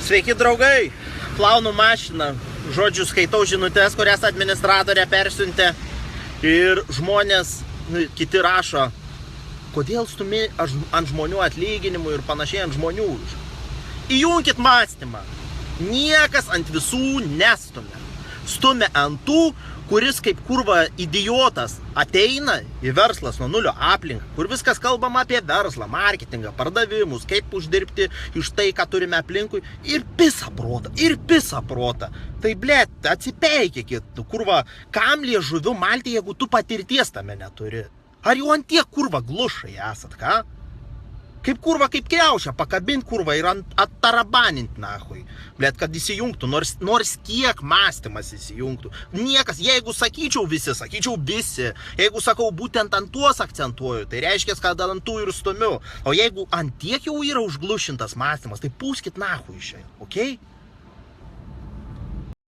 Sveiki, draugai. Plaunu mašiną. Žodžiu, skaitau žinutės, kurias administratorė persiuntė. Ir žmonės, kiti rašo, kodėl stumi ant žmonių atlyginimų ir panašiai ant žmonių. Įjunkit mąstymą. Niekas ant visų nestumia. Stumia ant tų, kuris kaip kurva idiotas ateina į verslas nuo nulio aplinką, kur viskas kalbama apie verslą, marketingą, pardavimus, kaip uždirbti iš tai, ką turime aplinkui, ir pisa protą. Tai blėt, atsipeikėkit, kurva, kam liežuviu malti, jeigu tu patirties tame neturi? Ar jau ant tiek kurva glušai esat, ką? Kaip kurva, kaip kriaušę, pakabint kurva ir attarabanint nahui. Blėt, kad įsijungtų, nors kiek mąstymas įsijungtų. Niekas, jeigu sakyčiau visi. Jeigu sakau, būtent ant tuos akcentuoju, tai reiškia, kad ant tų ir stumiu. O jeigu ant tiek jau yra užglušintas mąstymas, tai pūskit nahui iš čia, okei?